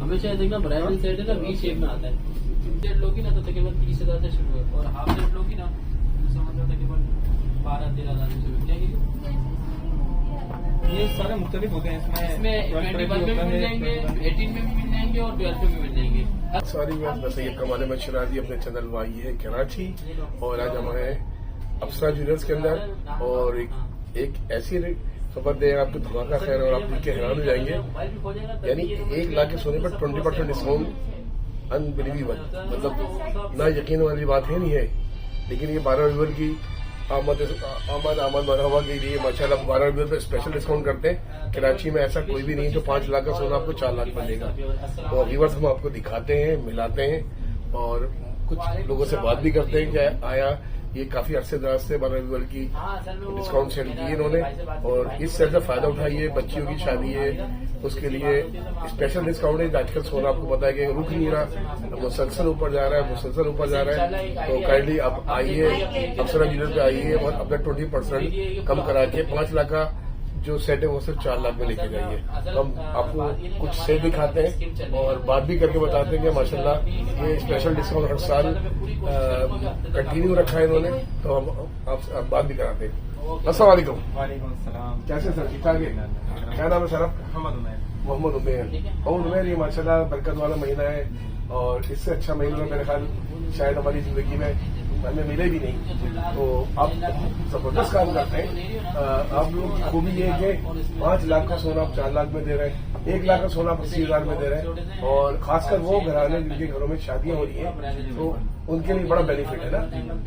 हमेशा देखना bridal set है ना वी शेप में आता है। सेट लोगी ना तो तकरीबन 30,000 से शुरू है और हाफ सेट लोगी ना तो समझ तकरीबन 12-13,000 से शुरू है। ये सारे मुख्तलिफ होते हैं, इसमें 21 में भी मिल जाएंगे, 18 में भी मिल जाएंगे और 12 में भी मिल जाएंगे। सारी बात बस ये कमाल में शराजी अपने चैनल वाई है कराची और आज हमारे अप्सरा ज्वेलर्स के अंदर और एक ऐसी खबर दे आपको धमाका खैर और आप देख के हैरान हो जाएंगे। यानी 1 लाख के सोने पर 20% डिस्काउंट अनबिलीवेबल, मतलब ना यकीन वाली बात है नहीं है। लेकिन ये 12 रविवार की आमद मरहबा के लिए माशाल्लाह 12 रविवार पर स्पेशल डिस्काउंट करते हैं। कराची में ऐसा कोई भी नहीं जो 5 लाख का सोना आपको 4 लाख में देगा। तो व्यूअर्स हम आपको दिखाते हैं, मिलाते हैं और कुछ लोगों से बात भी करते हैं कि आया ये काफी अरसे दराज से 12 रविवार की डिस्काउंट सेल की इन्होंने और इस सेल का फायदा उठाइए। बच्चियों की शादी है उसके लिए स्पेशल डिस्काउंट है। आजकल सोना आपको पता है कि रुक नहीं रहा, मुसलसल ऊपर जा रहा है, मुसलसल ऊपर जा रहा है। तो काइंडली आप आइए अप्सरा ज्वेलर्स पे आइए और अपना 20% कम करा के 5 लाख का जो सेट है वो सिर्फ 4 लाख में लेके जाइए। तो हम आपको कुछ सेट दिखाते हैं और बात भी करके बताते हैं कि माशाल्लाह ये स्पेशल डिस्काउंट हर साल कंटिन्यू रखा है इन्होंने। तो हम आप बात भी कराते हैं। अस्सलाम वालेकुम। वालेकुम अस्सलाम। कैसे सर, ठीक ठाक है? क्या नाम है सर आपका? मोहम्मद उमेर। और उमेर ये माशाल्लाह बरकत वाला महीना है और इससे अच्छा महीना मेरे ख्याल शायद हमारी जिंदगी में हमें मिले भी नहीं। तो आप जबरदस्त काम करते हैं। आप लोग की खूबी ये है कि 5 लाख का सोना आप 4 लाख में दे रहे हैं, 1 लाख का सोना आप 80,000 में दे रहे हैं और खासकर वो घराने जिनके घरों में शादियां हो रही हैं तो उनके लिए बड़ा बेनिफिट है ना।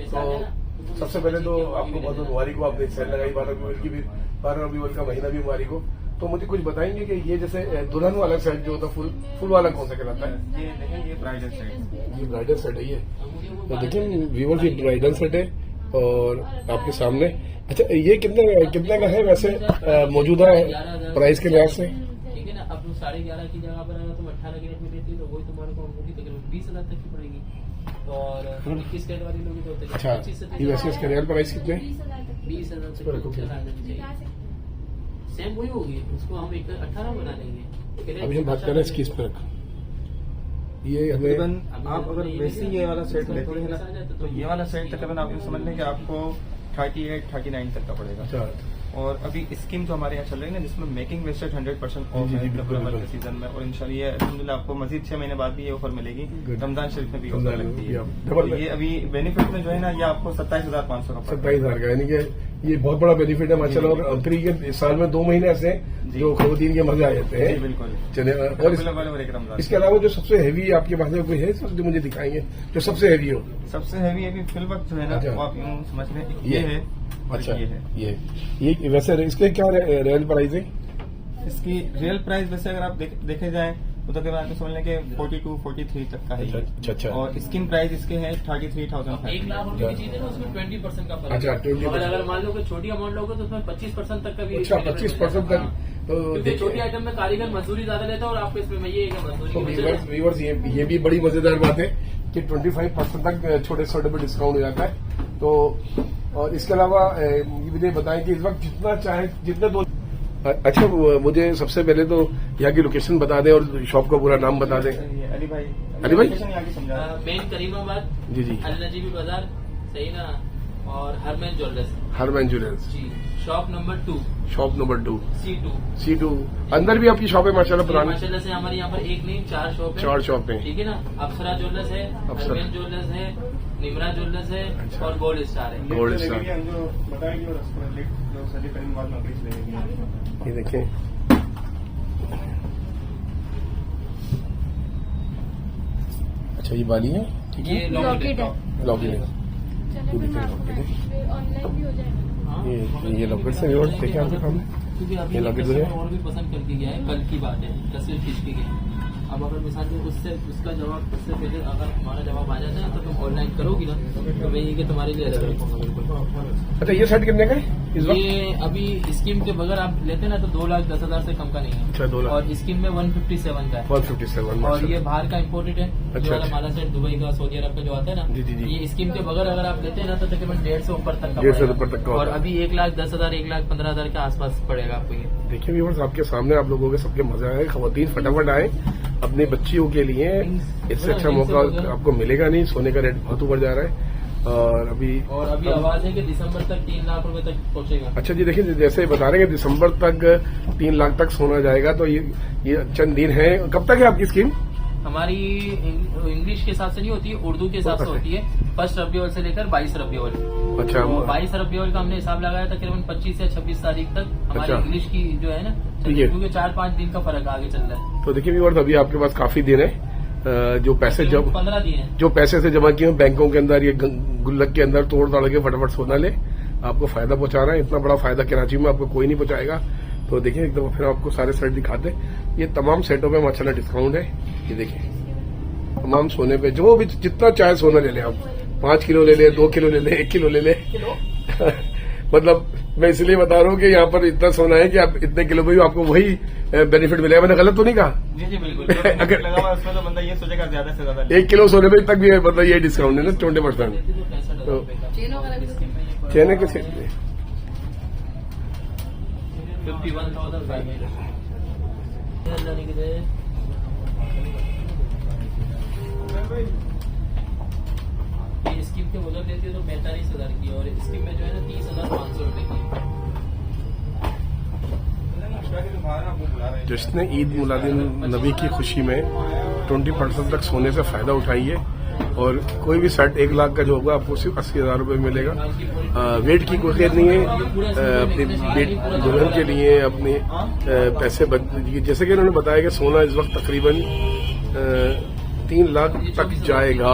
तो सबसे पहले तो आपको बहुत बहुत मुबारक हो, आपने सेल लगाई 12 रविवार की भी, 12 रविवार का महीना भी मुबारक हो। तो मुझे कुछ बताएंगे कि ये जैसे दुल्हन वाला सेट जो होता है फुल वाला कौन सा कहलाता है? ये ब्राइडल सेट, ये ब्राइडल सेट है। ये तो देखिए व्यूअर्स ये ब्राइडल सेट है और आपके सामने। अच्छा ये कितने का है वैसे मौजूदा प्राइस के लिहाज से? ठीक है ना, अब 11.5 की जगह पर अगर तुम 18 की रेट में देती है तो वही तुम्हारे को अंगूठी तकरीबन 20,000 तक की पड़ेगी और 21 कैरेट वाली लोगी तो अच्छा ये वैसे इसके रियल प्राइस कितने? 20,000 से सेम वही होगी, उसको हम 18 बना देंगे। अभी हम बात कर रहे हैं इसकी पर ये हमें आप अगर वैसे ये वाला सेट लेते हैं ना तो ये वाला सेट तकरीबन आप समझ लें कि आपको 38-39 तक का पड़ेगा। और अभी स्कीम जो हमारे यहाँ चल रही है ना जिसमें मेकिंग वेस्टेड 100% ऑफ है रमजान के सीजन में और इंशाल्लाह ये अल्हम्दुलिल्लाह आपको मजीद 6 महीने बाद भी ये ऑफर मिलेगी। रमजान शरीफ में भी ऑफर लगती है। ये अभी बेनिफिट में जो है ना ये आपको 27,500 का 27,000 का, यानी कि ये बहुत बड़ा बेनिफिट है माशाल्लाह। और फिर ये साल में 2 महीने ऐसे जो खरीदीन के मजे आ जाते हैं। बिल्कुल चले और इसके अलावा जो सबसे हैवी आपके पास कोई है जो मुझे दिखाएंगे जो सबसे हैवी हो? सबसे हैवी अभी फिल वक्त जो है ना वो आप यूँ समझ लें ये है। अच्छा ये वैसे इसके क्या रियल प्राइस है? इसकी रियल प्राइस वैसे अगर आप देखे जाए तो तकरीबन आपको समझ लें कि 42-43 तक का है। अच्छा और स्कीम प्राइस इसके है 33,000। 1 लाख रुपए की चीज है ना उसमें 20% का फर्क। अच्छा 20%। और अगर मान लो कि छोटी अमाउंट लोगे तो उसमें 25% तक का भी। अच्छा 25% तक। तो छोटी आइटम में कारीगर मजदूरी ज्यादा लेता है और आपको इसमें ये है व्यूअर्स ये भी बड़ी मजेदार बात है कि 25% तक छोटे छोटे पे डिस्काउंट हो जाता है। तो और इसके अलावा ये मुझे बताएं कि इस वक्त जितना चाहे जितने दो। अच्छा मुझे सबसे पहले तो यहाँ की लोकेशन बता दें और शॉप का पूरा नाम बता दें। अली भाई मेन करीमाबाद जी अल-नजीबी बाजार, सही ना, और हरमैन ज्वेलर्स जी, शॉप नंबर 2 C2। अंदर भी आपकी शॉप है माशाल्लाह पुरानी? माशाल्लाह से हमारे यहाँ पर एक नहीं 4 शॉप है। ठीक है ना, अप्सरा ज्वेलर्स है, हरमैन ज्वेलर्स है, निमरा ज्वेलर्स है और गोल्ड स्टार है। ये देखें अच्छा ये वाली है, ठीक है, लॉकेट है। ये लॉकेट से देखें आपके सामने क्योंकि अभी और भी पसंद करके गया है, कल की बात है, तस्वीर खींच के गया। अब अगर मिसाल से उसका जवाब उससे पहले अगर हमारा जवाब आ जाता है तो तुम ऑनलाइन करोगी ना तो मैं ये तुम्हारे लिए अलग रखूंगा बिल्कुल। अच्छा ये सेट कितने का है इस वक्त? ये अभी स्कीम के बगैर आप लेते ना तो 2,10,000 से कम का नहीं है। अच्छा 2 लाख। और स्कीम में 157 का है। 157 और ये बाहर का इम्पोर्टेड है। अच्छा हमारा सेट दुबई का, सऊदी अरब का जो आता है ना, ये स्कीम के बगैर अगर आप लेते हैं ना तो तकरीबन 150 ऊपर तक का 150 ऊपर तक का। और अभी 1,10,000 1,15,000 के आसपास पड़ेगा आपको ये। देखिए व्यूअर्स आपके सामने आप लोगों के सबके मजा आए, खवातीन फटाफट आए अपनी बच्चियों के लिए इससे अच्छा मौका आपको मिलेगा नहीं। सोने का रेट बहुत ऊपर जा रहा है और अभी आवाज है कि दिसंबर तक 3 लाख रुपए तक पहुंचेगा। अच्छा जी, देखिए जैसे बता रहे हैं कि दिसंबर तक 3 लाख तक सोना जाएगा, तो ये चंद दिन है। कब तक है आपकी स्कीम? हमारी इंग्लिश के हिसाब से नहीं होती है, उर्दू के हिसाब से होती है। 1 रबीउल से लेकर 22 रबीउल। अच्छा, तो 22 रबीउल का हमने हिसाब लगाया तकरीबन 25 या 26 तारीख तक हमारी अच्छा। इंग्लिश की जो है ना, क्योंकि 4-5 दिन का फर्क आगे चल रहा है। तो देखिए व्यूअर्स, अभी आपके पास काफी दिन है। जो पैसे जब 15 दिन है, जो पैसे से जमा किए बैंकों के अंदर, ये गुल्लक के अंदर तोड़ ताड़ के फटाफट सोना ले, आपको फायदा पहुंचा रहा है। इतना बड़ा फायदा कराची में आपको कोई नहीं पहुंचाएगा। तो देखिए एकदम फिर आपको सारे सेट दिखाते। ये तमाम सेटों पे माशाल्लाह डिस्काउंट है। ये देखिए तमाम सोने पे जो भी जितना चाहे सोना ले ले आप, 5 किलो ले ले, 2 किलो ले ले, 1 किलो ले ले। मतलब मैं इसलिए बता रहा हूँ कि यहाँ पर इतना सोना है कि आप इतने किलो में भी आपको वही बेनिफिट मिलेगा। मैंने गलत तो नहीं कहा? जी जी बिल्कुल। अगर लगा हुआ उसमें तो बंदा ये सोचेगा ज्यादा से ज्यादा 1 किलो सोने में तक भी मतलब ये डिस्काउंट है ना 20%। तो चेने के सेट में 51,500 ये स्कीम के मुजब देती है तो 45,000 की, और स्कीम में जो है ना 30,500 रुपए की। जश्न ईद मिलादुन नबी की खुशी में 20% तक सोने से फायदा उठाइए। और कोई भी सेट 1 लाख का जो होगा आपको सिर्फ 80,000 रुपये मिलेगा। वेट की कोई खेद नहीं है। अपनी दुल्हन के लिए अपने पैसे जैसे कि उन्होंने बताया कि सोना इस वक्त तकरीबन 3 लाख तक जाएगा,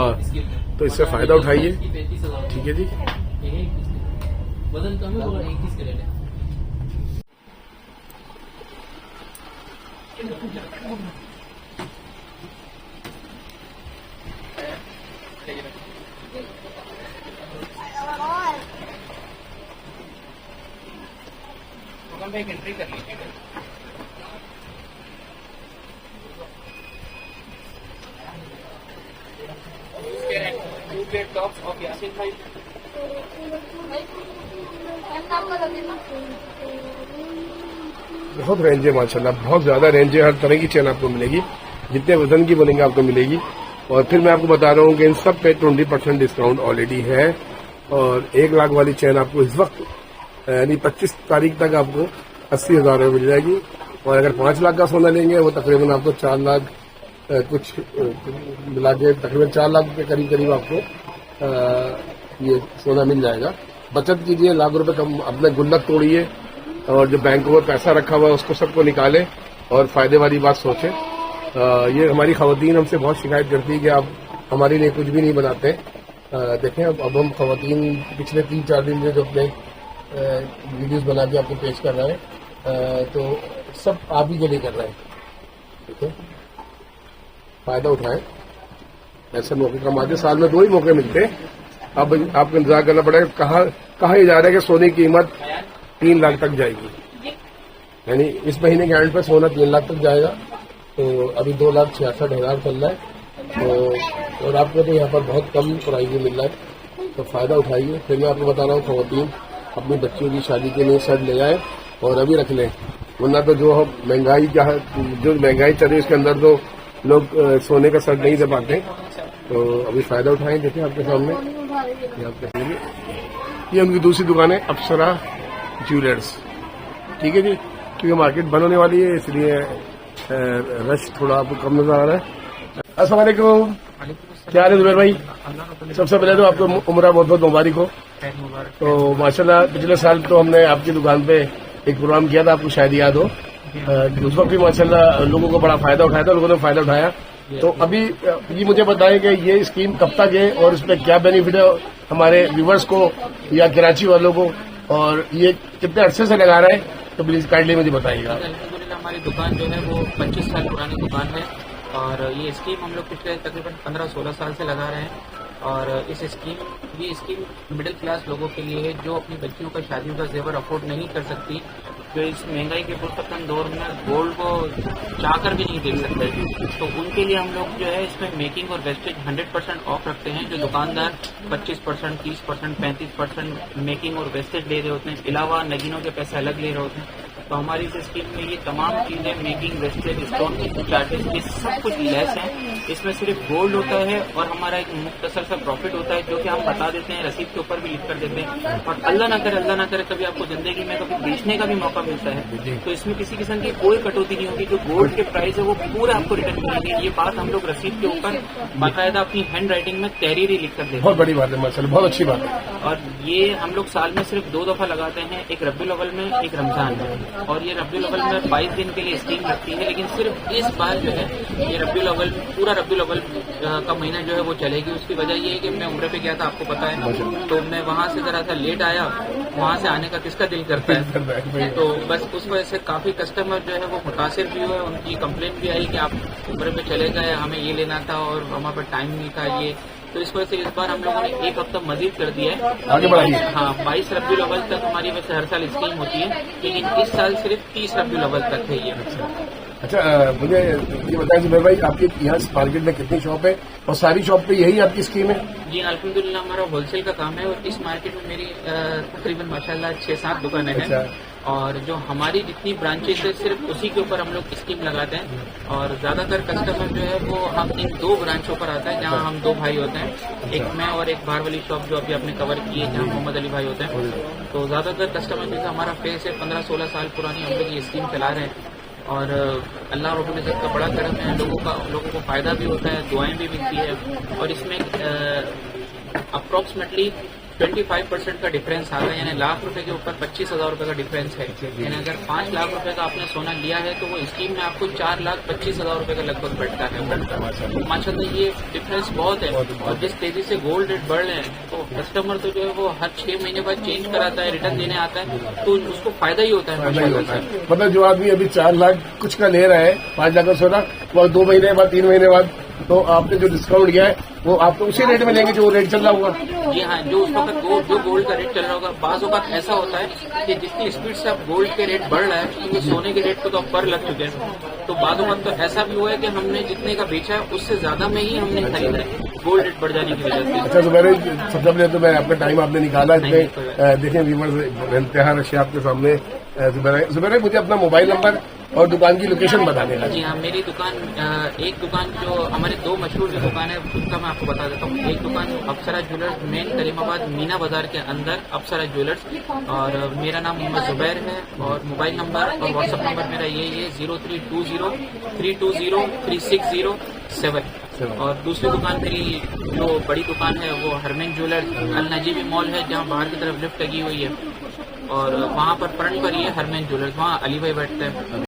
तो इससे फायदा उठाइए। ठीक है जी। वजन कम है और 21 कैरेट है। एक एंट्री कर लीजिएगा। Two plate tops of Yasin भाई। बहुत रेंज है माशाल्लाह, बहुत ज्यादा रेंज है। हर तरह की चेन आपको मिलेगी, जितने वजन की बोलेंगे आपको मिलेगी। और फिर मैं आपको बता रहा हूँ कि इन सब पे 20% डिस्काउंट ऑलरेडी है। और 1 लाख वाली चेन आपको इस वक्त यानी 25 तारीख तक आपको 80,000 रुपये मिल जाएगी। और अगर 5 लाख का सोना लेंगे वो तकरीबन आपको 4 लाख कुछ मिला के तकरीबन 4 लाख के करीब आपको ये सोना मिल जाएगा। बचत कीजिए, 1 लाख रुपए कम अपने गुल्लक तोड़िए और जो बैंकों में पैसा रखा हुआ है उसको सबको निकाले और फायदे वाली बात सोचें। ये हमारी खवातीन हमसे बहुत शिकायत करती है कि आप हमारे लिए कुछ भी नहीं बनाते। देखें अब हम खवातीन पिछले 3-4 दिन में जो अपने वीडियोस बना के आपको पेश कर रहे हैं, तो सब आप ही के लिए कर रहे हैं। ठीक है, फायदा उठाएं, ऐसे मौके कमाते। साल में 2 ही मौके मिलते हैं। अब आपको इंतजार करना पड़ेगा। कहा जा रहा है कि सोने की कीमत 3 लाख तक जाएगी, यानी इस महीने के एंड पे सोना 3 लाख तक जाएगा। तो अभी 2,66,000 चल रहा है। तो और आपको तो यहाँ पर बहुत कम प्राइस में मिल रहा है, तो फायदा उठाइए। फिर मैं आपको बता रहा हूँ, खवातीन अपनी बच्चियों की शादी के लिए शर्ट ले जाए और अभी रख लें, वरना तो जो महंगाई चल रही है उसके अंदर तो लोग सोने का शर्ट नहीं दे पाते। तो अभी फायदा उठाएं। देखिए आपके सामने ये उनकी दूसरी दुकान है, अप्सरा ज्वेलर्स। ठीक है जी, क्योंकि मार्केट बंद होने वाली है इसलिए रश थोड़ा आपको कम नजर आ रहा है। अस्सलाम वालेकुम, क्या हाल है जुबैर भाई? सबसे पहले तो आपको उम्र बहुत बहुत मुबारक हो। तो माशाल्लाह पिछले साल तो हमने आपकी दुकान पे एक प्रोग्राम किया था, आपको शायद याद हो। उस वक्त भी माशाल्लाह लोगों को बड़ा फायदा उठाया था, लोगों ने फायदा उठाया। तो अभी ये मुझे बताएं कि ये स्कीम कब तक है और इसमें क्या बेनिफिट है हमारे व्यूवर्स को या कराची वालों को, और ये कितने अरसे से लगा रहा है, तो प्लीज काइंडली मुझे बताइएगा। हमारी दुकान जो है वो 25 साल पुरानी दुकान है और ये स्कीम हम लोग पिछले तकरीबन 15-16 साल से लगा रहे हैं। और ये स्कीम मिडिल क्लास लोगों के लिए है जो अपनी बच्चियों का शादियों का जेवर अफोर्ड नहीं कर सकती, जो इस महंगाई के पुरसकन दौर में गोल्ड को चाहकर भी नहीं देख सकते। तो उनके लिए हम लोग जो है इसमें मेकिंग और वेस्टेज 100% ऑफ रखते हैं। जो दुकानदार 25%, 30%, 35% मेकिंग और वेस्टेज ले रहे होते हैं, अलावा नगीनों के पैसे अलग ले रहे होते हैं, तो हमारी इस स्कीम में ये तमाम चीजें मेकिंग, वेस्टेज, स्टोन के चार्जेस, ये सब कुछ लेस है। इसमें सिर्फ गोल्ड होता है और हमारा एक मुख्तसर सा प्रॉफिट होता है, जो कि हम बता देते हैं, रसीद के ऊपर भी लिख कर देते हैं। और अल्लाह ना करे कभी आपको जिंदगी में कभी बेचने का भी मौका मिलता है तो इसमें किसी किस्म की कोई कटौती नहीं होगी। जो गोल्ड के प्राइस है वो पूरा आपको रिटर्न मिलेंगे। ये बात हम लोग रसीद के ऊपर बाकायदा अपनी हैंड राइटिंग में तहरीरी लिख कर देते हैं। बहुत बड़ी बात है माशाल्लाह, बहुत अच्छी बात है। और ये हम लोग साल में सिर्फ 2 दफा लगाते हैं, एक रब्बी अव्वल में, एक रमजान में। और ये रब्बी अव्वल में 22 दिन के लिए स्कीम लगती है, लेकिन सिर्फ इस बार जो है ये रब्बी अव्वल, पूरा रब्बी अव्वल का महीना जो है वो चलेगी। उसकी वजह ये है कि मैं उम्र पे गया था, आपको पता है, तो मैं वहाँ से जरा सा लेट आया। वहाँ से आने का किसका दिल करता है, तो बस उस वजह से काफी कस्टमर जो है वो मुतासिर भी हुए। उनकी कंप्लेंट भी आई कि आप उम्र पे चले गए, हमें ये लेना था और हमारे पास टाइम नहीं था ये। तो इस वजह से इस बार हम लोगों ने 1 हफ्ता मजीद कर दिया है। आगे बढ़ाइए। हाँ, 22 रब्बी अव्वल तक हमारी वैसे हर साल स्कीम होती है, लेकिन इस साल सिर्फ 30 रब्बी अव्वल तक है ये। अच्छा, मुझे ये बताएं जुबैर भाई, आपके यहाँ मार्केट में कितनी शॉप है और सारी शॉप पे यही आपकी स्कीम है? जी अल्हम्दुलिल्लाह, हमारा होलसेल का काम है और इस मार्केट में मेरी तकरीबन माशाल्लाह 6-7 दुकानें हैं। अच्छा। और जो हमारी जितनी ब्रांचेस है सिर्फ उसी के ऊपर हम लोग स्कीम लगाते हैं। और ज्यादातर कस्टमर जो है वो हम इन 2 ब्रांचों पर आता है, जहाँ हम 2 भाई होते हैं, एक मैं और एक बाहर वाली शॉप जो अभी आपने कवर की है, जहाँ मोहम्मद अली भाई होते हैं। तो ज्यादातर कस्टमर जैसे हमारा फेस है, 15-16 साल पुरानी हम लोग ये स्कीम चला रहे हैं। और अल्लाह रब्बुल इज़्ज़त का बड़ा करम है, लोगों को फायदा भी होता है, दुआएं भी मिलती है। और इसमें अप्रॉक्सीमेटली 25% का डिफरेंस आता है, यानी लाख रुपए के ऊपर 25,000 रुपए का डिफरेंस है। यानी अगर 5 लाख रुपए का आपने सोना लिया है तो वो स्कीम में आपको 4,25,000 रुपए का लगभग बैठता है। माशाल्लाह ये डिफरेंस बहुत है। और जिस तेजी से गोल्ड रेट बढ़ रहे हैं तो कस्टमर तो जो है वो हर 6 महीने बाद चेंज कराता है, रिटर्न देने आता है, तो उसको फायदा ही होता है माशाल्लाह से। मतलब जो आदमी अभी 4 लाख कुछ का ले रहा है, 5 लाख का सोना, वो 2 महीने बाद, 3 महीने बाद, तो आपने जो डिस्काउंट दिया है वो आपको उसी रेट में लेंगे जो रेट चल रहा होगा। जी हाँ, जो उस वक्त जो गोल्ड का रेट चल रहा होगा। बाज़ औक़ात ऐसा होता है कि जितनी स्पीड से अब गोल्ड के रेट बढ़ रहा है, क्योंकि सोने के रेट को तो अब पर लग चुके हैं, तो बाज़ औक़ात तो ऐसा भी हुआ है कि हमने जितने का बेचा है उससे ज्यादा में ही हमने खरीदा है, गोल्ड रेट बढ़ जाने की वजह से। अच्छा जुबैर, सबसे पहले तो मैं आपका टाइम आपने निकाला इसमें, देखें व्यूअर्स इंतहा रशिया आपके सामने। जुबैर, मुझे अपना मोबाइल नंबर और दुकान की लोकेशन बता देना। जी हाँ, मेरी दुकान, एक दुकान जो हमारे 2 मशहूर जो दुकान है उनका मैं आपको बता देता हूँ। एक दुकान अप्सरा ज्वेलर्स, मेन करीमाबाद मीना बाजार के अंदर अप्सरा ज्वेलर्स, और मेरा नाम मोहम्मद जुबैर है। और मोबाइल नंबर और व्हाट्सएप नंबर मेरा यही है 0320-320-3607। और दूसरी दुकान मेरी जो बड़ी दुकान है वो हरमैन ज्वेलर्स अल नजीबी मॉल है, जहाँ बाहर की तरफ लिफ्ट लगी हुई है, और वहाँ पर फ्रंट पर ही है हरमैन ज्वेलर्स, वहाँ अली भाई बैठते हैं।